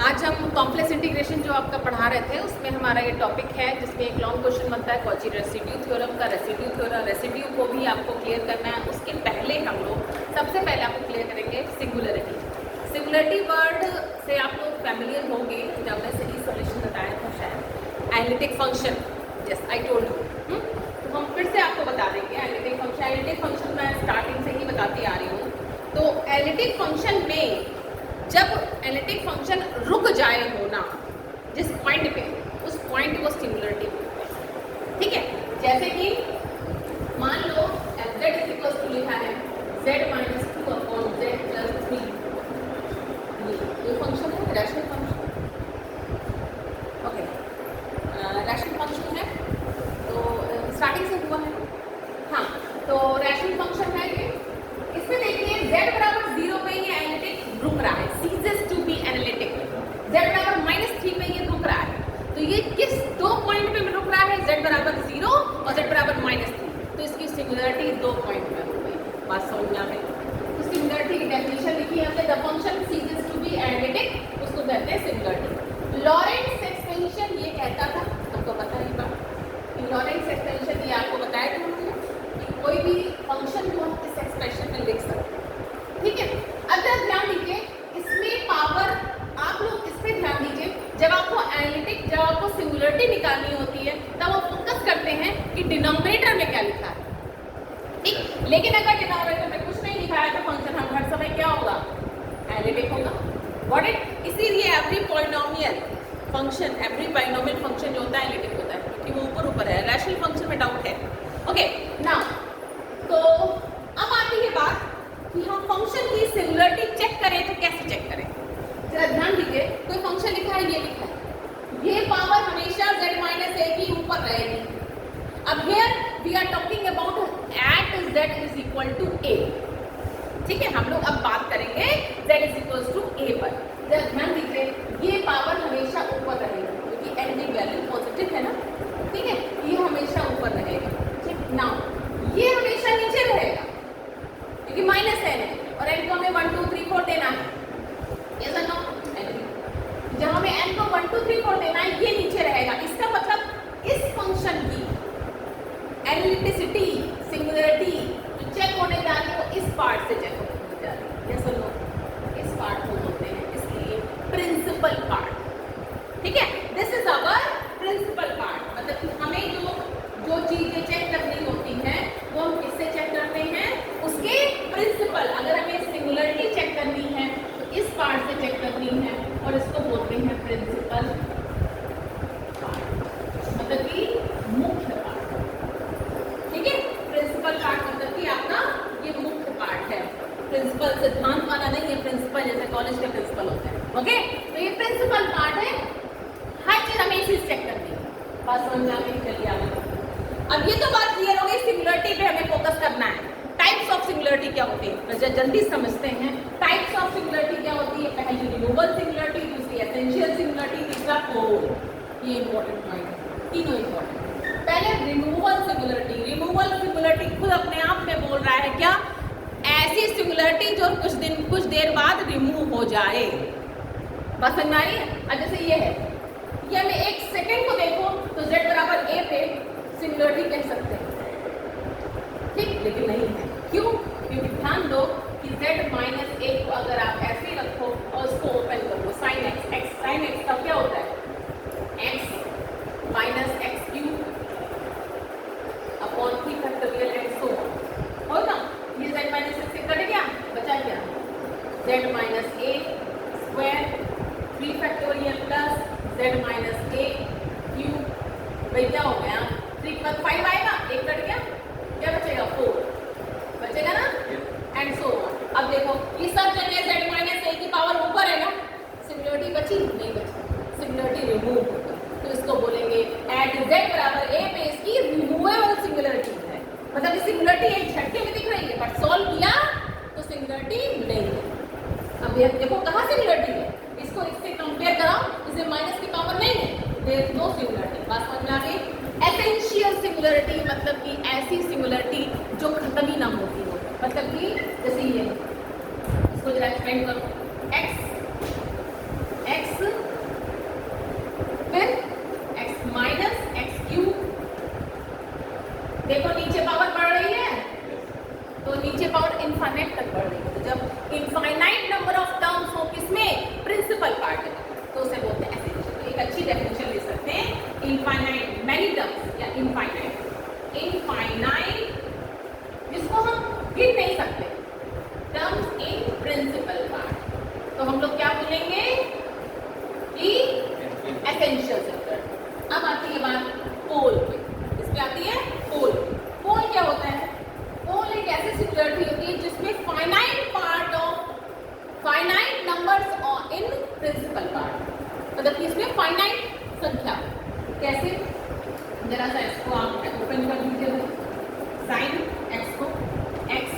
आज हम complex integration जो आपका पढ़ा रहे थे उसमें हमारा ये टॉपिक है जिसमें एक लॉन्ग क्वेश्चन बनता है कॉची रेसिड्यू थ्योरम का। रेसिड्यू को भी आपको क्लियर करना है। उसके पहले हम लोग सबसे पहले आपको क्लियर करेंगे सिंगुलरिटी वर्ड से आप लोग फैमिलियर होंगे जब हमने सही सॉल्यूशन बताया था शायद। Analytic function, yes I told you. तो हम फिर से आपको बता देंगे एनालिटिक फंक्शन मैं स्टार्टिंग से ही बताती आ रही हूँ। तो एनालिटिक फंक्शन में जब एनालिटिक फंक्शन रुक जाए होना जिस पॉइंट पे, उस पॉइंट को सिंगुलरिटी बोलते हैं। ठीक है, जैसे कि मान लो z इज इक्वल टू लिखा है z-2 अपॉन z+3। ये फंक्शन है rational function. Okay, rational function है तो स्टार्टिंग से हुआ है। हाँ, तो रैशनल फंक्शन है ये। इसमें देखिए z बराबर 0 पे ये एनालिटिक रुक रहा है, ceases to be analytic. z बराबर -3 पे ये रुक रहा है। तो ये किस दो पॉइंट पे रुक रहा है, z बराबर 0 और z बराबर -3। तो इसकी सिंगुलरिटी दो पॉइंट में हो गई। बात समझ में आ गई? तो सिंगुलरिटी की डेफिनेशन लिखी है हमने, the function ceases to be analytic, उसको कहते हैं सिंगुलरिटी। लॉरेंट्ज एक्सपेंशन ये कहता था, आपको पता है बात कि लॉरेंट्ज एक्सपेंशन ये आपको बताया था हमने कि कोई भी फंक्शन को हम इस एक्सप्रेशन में लिख सकते हैं। ठीक है, अब जरा ध्यान दीजिए इसमें पावर, आप लोग इस पे ध्यान दीजिए। जब आपको सिंगुलरिटी निकालनी होती है तब आप फोकस करते हैं कि डिनोमिनेटर में क्या लिखा है। ठीक, लेकिन अगर डिनोमिनेटर में कुछ नहीं लिखा है तो फंक्शन हम हर समय क्या होगा, एनालिटिक होगा। व्हाट इट, इसीलिए एवरी पॉलिनोमियल फंक्शन जो होता है एनालिटिक होता है क्योंकि वो ऊपर है। रैशनल फंक्शन में डाउट है। ओके नाउ, तो अब आती है बात कि हम फंक्शन की सिंगुलरिटी चेक करें तो कैसे चेक करें। जरा ध्यान दीजिए, कोई फंक्शन लिखा है, ये लिखा है, ये पावर हमेशा z-a की ऊपर रहेगी। अब here we are talking about at z is equal to a। ठीक है, हम लोग अब बात करेंगे z is equal to a पर। जरा ध्यान दीजिए, ये पावर हमेशा ऊपर रहेगी क्योंकि n की वैल्यू पॉजिटिव है ना। ठीक है, ये हमेशा ऊपर रहेगा। ठीक, नाउ ये हमेशा नीचे रहेगा क्योंकि -n है और n को हमें 1 2 3 4 देना है। यस और नो? जब हमें n को 1 2 3 4 देना है, ये नीचे रहेगा। इसका मतलब इस फंक्शन की एनालिटिसिटी, सिंगुलरिटी जो चेक होने जा रही है वो इस पार्ट से चेक होने जा रही है। यस और नो? इस पार्ट को बोलते हैं, इसलिए प्रिंसिपल पार्ट। ठीक है, this is our principal part. मतलब कि हमें जो चीजें चेक करनी होती हैं वो हम किससे चेक करते हैं, उसके प्रिंसिपल। अगर हमें सिंगुलरिटी चेक करनी है तो इस पार्ट से चेक करनी है और इसको बोलते हैं प्रिंसिपल पार्ट, मतलब कि मुख्य पार्ट। ठीक है, प्रिंसिपल पार्ट मतलब कि आपका ये मुख्य पार्ट है। प्रिंसिपल सिद्धांत वाला नहीं है, प्रिंसिपल जैसे कॉलेज के प्रिंसिपल होते हैं। ओके, तो ये प्रिंसिपल पार्ट है, हर चीज हमें इसी से चेक करनी है। बात समझ में आ गई? चलिए आगे। अब ये तो बात क्लियर हो गई, सिंगुलरिटी पे हमें फोकस करना है। टाइप्स ऑफ सिंगुलरिटी क्या होती है, जल्दी समझते हैं। टाइप्स ऑफ सिंगुलरिटी क्या होती है? पहली रिमूवल सिंगुलरिटी, दूसरी एसेंशियल सिंगुलरिटी, तीसरा कोर। ये इंपॉर्टेंट पॉइंट है, तीनों इंपॉर्टेंट। पहले रिमूवल सिंगुलरिटी खुद अपने आप में बोल रहा है क्या, ऐसी सिंगुलरिटी जो कुछ देर बाद रिमूव हो जाए। बात समझ में आ रही है? अब जैसे ये है, ये हमें एक सेकेंड को देखो तो z बराबर a पे सिंगुलरिटी कह सकते हैं। ठीक, लेकिन नहीं है। क्यों? क्योंकि ध्यान दो कि z-a को अगर आप ऐसे ही रखो और उसको ओपन करो, sin x का क्या होता है, x - x³ upon 3 factorial x हो ना। ये z-a से कट गया, बचा क्या, z-a square 3 factorial plus z-a³ भाई क्या हो गया, 3 + 5 आएगा, 1 कट गया, क्या बचेगा, 4 बचेगा ना, एंड सो ऑन। अब देखो ये सब जगह z-a की पावर ऊपर है ना, सिंगुलरिटी बची नहीं बची, सिंगुलरिटी रिमूव हो गई। तो इसको बोलेंगे एट z बराबर a पे इसकी रिमूवेबल सिंगुलरिटी है। मतलब ये सिंगुलरिटी एक झटके में दिख रही है बट सॉल्व किया तो सिंगुलरिटी नहीं है। अब ये देखो कहाँ सिंगुलरिटी है, इसको इससे कंपेयर कराओ, इसे माइनस की पावर नहीं है, देयर इज नो सिंगुलरिटी। बात समझ में आ गई? एसेंशियल सिंगुलरिटी मतलब कि ऐसी सिंगुलरिटी जो खत्म ही ना होती हो। मतलब कि जैसे ये, इसको जरा एक्सपेंड करो, x हम लोग क्या बोलेंगे कि एसेंशियल सिंगुलरिटी। अब आती है बात पोल पे, इस पे आती है पोल। पोल क्या होता है? पोल एक ऐसी सिंगुलरिटी होती है जिसमें फाइनाइट नंबर्स और इन प्रिंसिपल पार्ट, मतलब कि इसमें फाइनाइट संख्या। कैसे? जरा सा इसको आप ओपन कर दीजिए, साइन एक्स को एक्स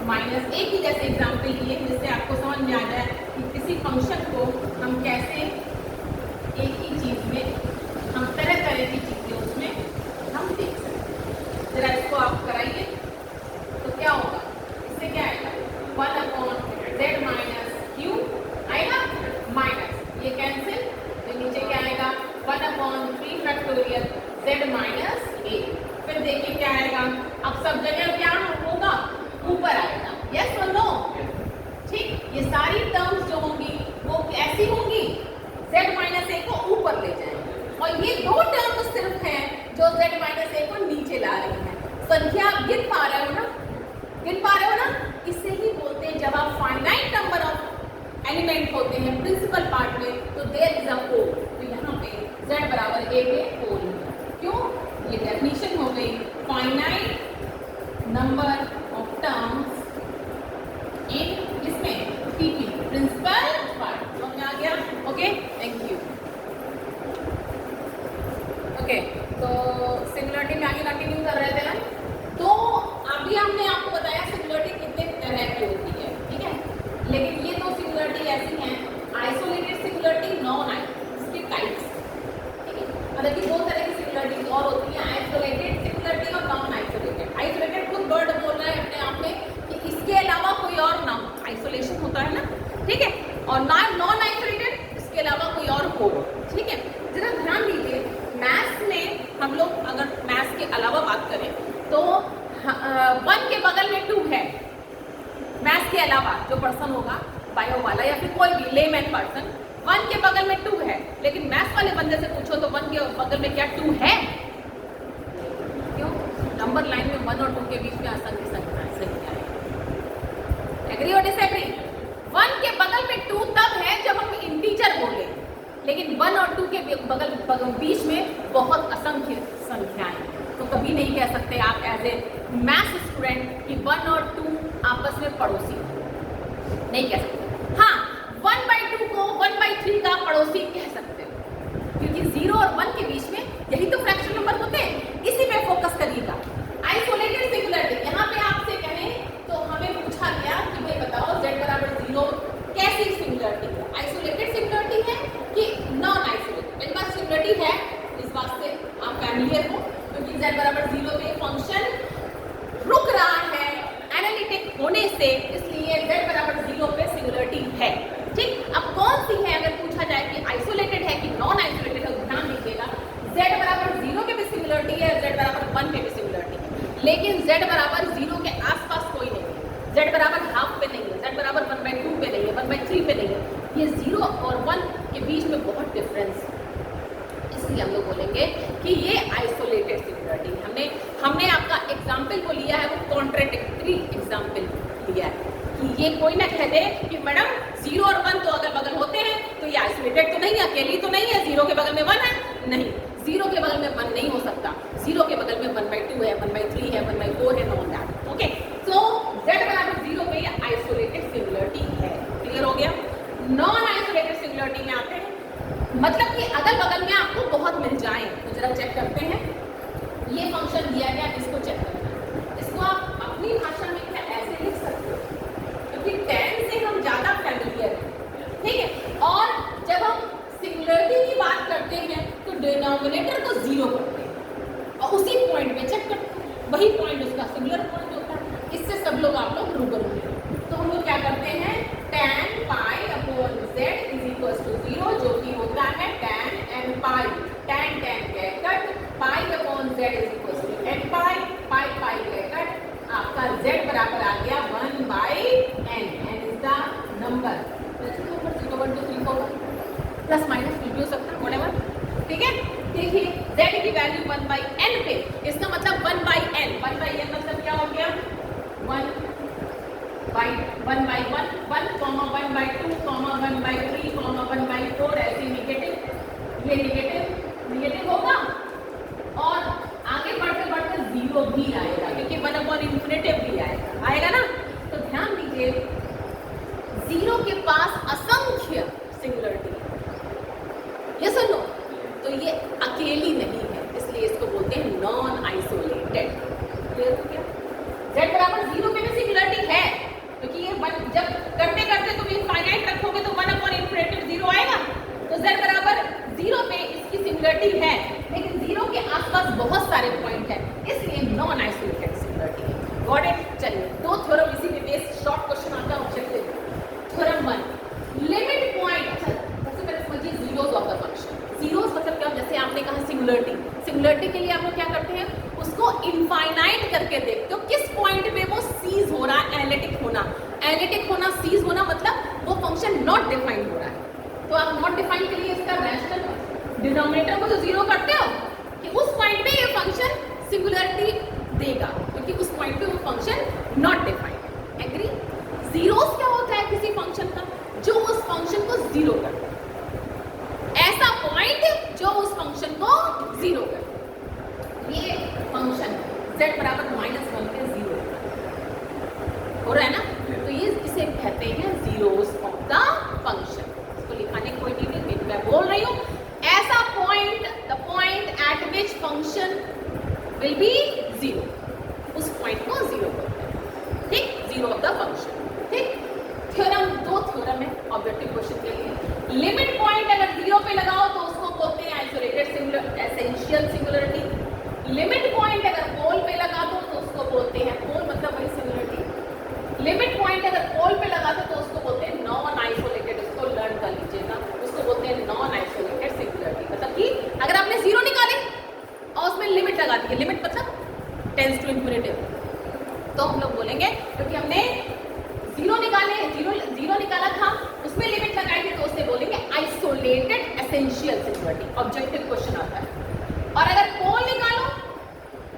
माइनस एक ही जैसे एग्जाम्पल लिए जिससे आपको समझ में आ जाए कि किसी फंक्शन को हम कैसे एक ही चीज में हम तरह तरह की चीजें उसमें हम देख सकते हैं। जरा इसको आप कराइए तो क्या होगा? इससे क्या आएगा? 1/z माइनस क्यू आएगा, माइनस ये कैंसिल, तो नीचे क्या आएगा? 1/3 फैक्टोरियल z माइनस a। फिर देखिए क्या आएगा? अब सब जगह क्या होगा? ऊपर आएगा। यस और नो? ठीक, ये सारी टर्म्स जो होंगी वो कैसी होंगी? z माइनस a को ऊपर ले जाएंगे, और ये दो टर्म्स सिर्फ हैं जो z माइनस a को नीचे ला रही हैं। संख्या आप गिन पा रहे हो ना? गिन पा रहे हो ना? इसे ही बोलते हैं, जब आप फाइनाइट नंबर ऑफ एलिमेंट होते हैं प्रिंसिपल पार्ट में, तो देयर इज अ पोल। तो यहाँ पे z बराबर a पे पोल। क्यों? ये डेफिनेशन हो गई finite number of terms in इसमें पीपी प्रिंसिपल पार्ट। समझ में आ गया? Okay, thank you. ओके, तो सिंगुलरिटी में आगे कंटिन्यू कर रहे थे हम। तो अभी हमने आपको बताया सिंगुलरिटी कितने तरह की होती है, ठीक है? लेकिन ये दो सिंगुलरिटी ऐसी हैं, isolated singularity, non isolated types, ठीक है? मतलब कि दो तरह की सिंगुलरिटी और होती है, आइसोलेटेड सिंगुलरिटी और नॉन आइसोलेटेड। आइसोलेटेड खुद वर्ड बोल रहा है अपने आप में कि इसके अलावा कोई और ना हो, आइसोलेशन होता है ना, ठीक है? और नॉन आइसोलेटेड इसके अलावा कोई और हो, ठीक है? जरा ध्यान दीजिए, मैथ्स में हम लोग अगर मैथ्स के अलावा बात करें तो 1 के बगल में 2 है। मैथ्स के अलावा जो पर्सन होगा बायो वाला या फिर कोई भी लेमैन पर्सन, 1 के बगल में 2 है, लेकिन मैथ्स वाले बंदे से पूछो तो 1 के बगल में क्या 2 है? क्यों? नंबर लाइन में 1 और 2 के बीच में असंख्य संख्या है। एग्री और डिसएग्री? 1 के बगल में 2 तब है जब हम इंटीजर बोले, लेकिन 1 और 2 के बगल बीच में बहुत असंख्य संख्याएं, तो कभी नहीं कह सकते आप एज ए मैथ्स स्टूडेंट कि 1 और 2 आपस में पड़ोसी, नहीं कह सकते। हाँ, 1/2 को 1/3 का पड़ोसी कह सकते हो, क्योंकि 0 और 1 के बीच में यही तो फ्रैक्शन नंबर होते हैं। इसी पे फोकस करिएगा। आइसोलेटेड सिंगुलरिटी, यहाँ पे आपसे कहें तो हमें पूछा गया कि भाई बताओ z बराबर 0 कैसी सिंगुलरिटी है? आइसोलेटेड सिंगुलरिटी है कि नॉन आइसोलेटेड? मेरे पास सिंगुलरिटी है, इस बात से आप फैमिलियर हो, क्योंकि z बराबर 0 पे फंक्शन रुक रहा है एनालिटिक होने से, इसलिए z बराबर 0 पे सिंगुलरिटी है। ठीक, अब कौन सी है अगर पूछा जाए कि आइसोलेटेड है कि नॉन आइसोलेटेड है, ध्यान दीजिएगा, z बराबर 0 पे भी सिंगुलरिटी है, z बराबर 1 पे भी सिंगुलरिटी है, लेकिन z बराबर 0 के आसपास कोई नहीं है, z बराबर हाफ पे नहीं है, z बराबर 1/2 पे नहीं है, 1/3 पे नहीं है। ये 0 और 1 के बीच में बहुत डिफरेंस है, इसलिए हम लोग बोलेंगे कि ये आइसोलेटेड सिंगुलरिटी। हमने आपका एग्जाम्पल को लिया है, वो कॉन्ट्राडिक्टरी एग्जाम्पल लिया है कि ये कोई ना कह दे कि मैडम 0 और 1 तो अगर बगल होते हैं तो ये आइसोलेटेड तो नहीं है, अकेली तो नहीं है, 0 के बगल में 1 है, नहीं, 0 के बगल में 1 नहीं हो सकता, 0 के बगल में 1/2 है, 1/3 है, 1/4 है, non that. Okay, so z बराबर 0 पे ये आइसोलेटेड सिंगुलरिटी है। क्लियर हो गया? नॉन आइसोलेटेड सिंगुलरिटी में आते हैं, मतलब कि अगल बगल में आपको बहुत मिल जाए, तो जरा चेक करते हैं। ये फंक्शन दिया गया, इसको चेक करना है। इसको आप अपनी भाषा में क्या ऐसे लिख सकते हो, क्योंकि 10 से हम ज्यादा फैमिलियर हैं, ठीक है? और जब हम सिंगुलरिटी की बात करते हैं तो डिनोमिनेटर को 0 करते हैं और उसी पॉइंट पे चेक करते हैं, वही पॉइंट उसका सिंगुलर पॉइंट होता है। इससे सब लोग आप लोग रूबरू हैं। तो हम लोग क्या करते हैं, tan pi upon z is equal to 0, जो कि होता है tan n पाई, tan गए cut, pi upon z is equal to n pi, pi गए कट, आपका z बराबर आ गया 1/n, n is the number, plus minus कुछ भी हो सकता है, व्हाटएवर, ठीक है? देखिए z की वैल्यू 1/n पे, इसका मतलब 1/n मतलब क्या हो गया, 1/1, 1/2, ये नेगेटिव होगा और आगे बढ़ते बढ़ते जीरो भी आएगा क्योंकि 1/∞ भी आएगा ना। तो ध्यान दीजिए जीरो के पास असंख्य सिंगुलरिटी, यस और नो, तो ये अकेली नहीं है, इसलिए इसको बोलते हैं नॉन आइसोलेटेड। क्लियर हो गया? z बराबर 0 पे भी सिंगुलरिटी है क्योंकि ये जब करते करते तुम इनफाइनाइट रखोगे तो 1/∞ 0 आएगा। तो z बराबर 0 पे इसकी सिंगुलरिटी है, लेकिन 0 के आसपास बहुत सारे पॉइंट हैं, इसलिए नॉन आइसोलेटेड सिंगुलरिटी है। Got it? चलिए दो थ्योरम इसी में बेस्ड शॉर्ट क्वेश्चन आता है ऑब्जेक्टिव। Theorem 1 limit point. अच्छा सबसे पहले समझिए zeros of the function. Zeros मतलब क्या? जैसे आपने कहा सिंगुलरिटी के लिए आप लोग क्या करते हैं, उसको इनफाइनाइट करके देखते हो किस पॉइंट पे वो सीज हो रहा है। एनालिटिक होना सीज होना मतलब वो फंक्शन नॉट डिफाइंड हो रहा है। तो आप नॉट डिफाइंड के लिए इसका रैशनल डिनोमिनेटर को तो जीरो करते हो कि उस पॉइंट पे ये फंक्शन सिंगुलरिटी देगा क्योंकि उस पॉइंट पे वो function not defined. Agree? Zeros क्या होता है किसी फंक्शन का? जो उस फंक्शन को जीरो करता है, ऐसा पॉइंट जो उस फंक्शन को जीरो करे। ये फंक्शन z बराबर -1 पे 0 हो रहा है ना, तो ये इसे कहते हैं जीरोस ऑफ द फंक्शन। इसको लिखाने की कोई नीड नहीं, मैं बोल रही हूँ ऐसा point, the point eight which function will be 0, उस पॉइंट को जीरो करते हैं। ठीक, जीरो ऑफ द फंक्शन। ठीक, थ्योरम 2 थ्योरम है ऑब्जेक्टिव क्वेश्चन के लिए। लिमिट पॉइंट अगर 0 पे लगाओ तो उसको बोलते हैं isolated essential singularity. Limit point अगर पोल पे लगा दो तो उसको बोलते हैं, पोल मतलब वही सिंगुलरिटी। लिमिट पॉइंट अगर पोल पे लगा दो तो उसको बोलते हैं नॉन आइसोलेटेड। इसको लर्न कर लीजिएगा, उसको बोलते हैं नॉन आइसोलेटेड सिंगुलरिटी। मतलब कि अगर आपने 0 निकाले और उसमें लिमिट लगा दी है, लिमिट मतलब टेंस टू इन्फिनिटी, तो हम लोग बोलेंगे क्योंकि हमने जीरो निकाला था, उसमें लिमिट लगाई थी, तो उससे बोलेंगे isolated essential singularity. Objective question आता है। और अगर पोल निकालो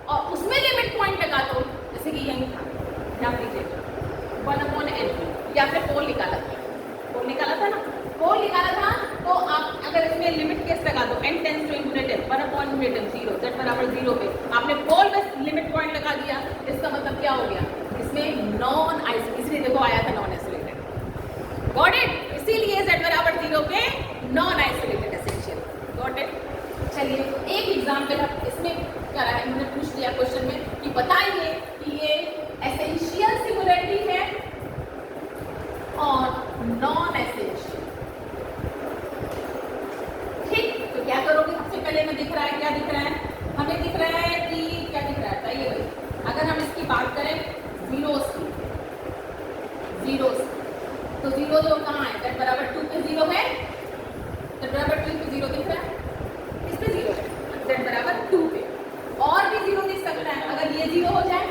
और उसमें लिमिट पॉइंट लगा दो, जैसे कि यही था, ध्यान दीजिएगा 1/n, या फिर पोल निकाला था ना, पोल निकाला था तो आप अगर इसमें लिमिट केस लगा दो n tends to infinity 1/∞ 0, z बराबर 0 पे आपने पोल में लिमिट पॉइंट लगा दिया, इसका मतलब क्या हो गया, इसमें नॉन आइसोलेटेड, इसलिए देखो आया था नॉन आइसोलेटेड। Got it? इसीलिए z बराबर 0 पे non isolated essential. Got it? चलिए एक एग्जांपल अब इसमें करा है, मैंने पूछ लिया क्वेश्चन में कि बताइए कि ये एसेंशियल सिंगुलरिटी है और नॉन एसेंशियल। ठीक, तो क्या करोगे? सबसे पहले में दिख रहा है, क्या दिख रहा है हमें? दिख रहा है कि क्या दिख रहा है बताइए भाई। अगर हम इसकी बात करें जीरोस की, तो 0 जो कहाँ है? z बराबर 2 पे 0 है, z बराबर 2 पे 0 दिख रहा है, इस पे 0 है, z बराबर 2 पे। और भी 0 दिख सकता है, अगर ये 0 हो जाए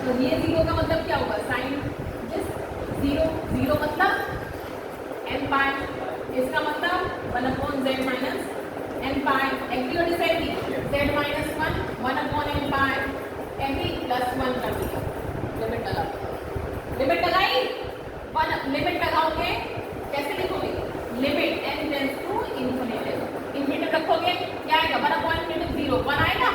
तो ये 0 का मतलब क्या होगा? साइन जीरो मतलब n पाई, इसका मतलब 1/z minus n pi. Agree और disagree? z minus 1/n pi, agree plus 1 कर दिया, लिमिट लगाई, लिमिट लगाओगे कैसे लिखोगे? Limit n tends to infinity रखोगे, क्या आएगा? 1/∞ 0, 1 आएगा।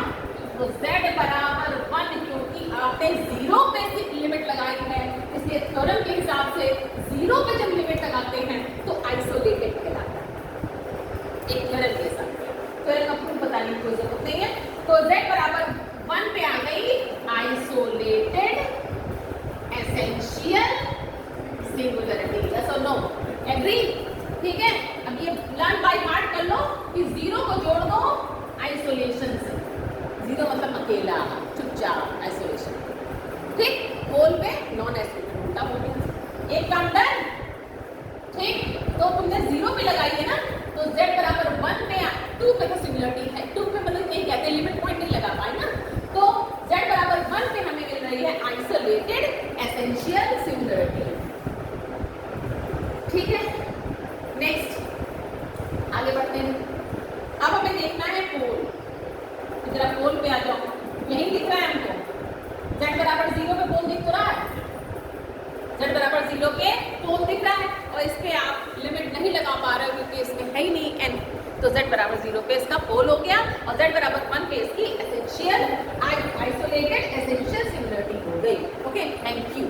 तो z बराबर 1 क्योंकि आपने 0 पे सिर्फ लिमिट लगाई है, इसलिए थ्योरम के हिसाब से 0 पे जब लिमिट लगाते हैं तो आइसोलेटेड कहलाता है। एक थ्योरम के हिसाब से थ्योरम का प्रूफ बताने की कोई जरूरत नहीं है। तो z बराबर 1 पे आ गई आइसोलेटेड एसेंशियल सिंगुलरिटी। यस और नो? एग्री? ठीक है, अब ये लर्न बाय हार्ट कर लो कि 0 को जोड़ दो आइसोलेशन से। 0 मतलब अकेला, चुपचाप, आइसोलेशन। ठीक, पोल पे नॉन आइसोलेटेड, उल्टा बोल गया। एक काम डन। ठीक, तो तुमने 0 पे लगाई है ना, तो z बराबर 1 पे 2 पे तो सिंगुलरिटी है, 2 पे मतलब नहीं कहते, लिमिट पॉइंट नहीं लगा पाए ना, तो z बराबर 1 पे हमें मिल रही है आइसोलेटेड एसेंशियल सिंगुलरिटी। ठीक है, नेक्स्ट आगे बढ़ते हैं। अब हमें देखना है पोल। जरा पोल पे आ जाओ, यही दिख रहा है हमको, z बराबर 0 पे पोल दिख तो रहा है, z बराबर 0 पे पोल दिख रहा है, और इस पे आप लिमिट नहीं लगा पा रहे हो क्योंकि इसमें है ही नहीं n, तो z बराबर 0 पे इसका पोल हो गया और z बराबर 1 पे इसकी एसेंशियल आइसोलेटेड एसेंशियल सिमिलरिटी हो गई। Okay, thank you.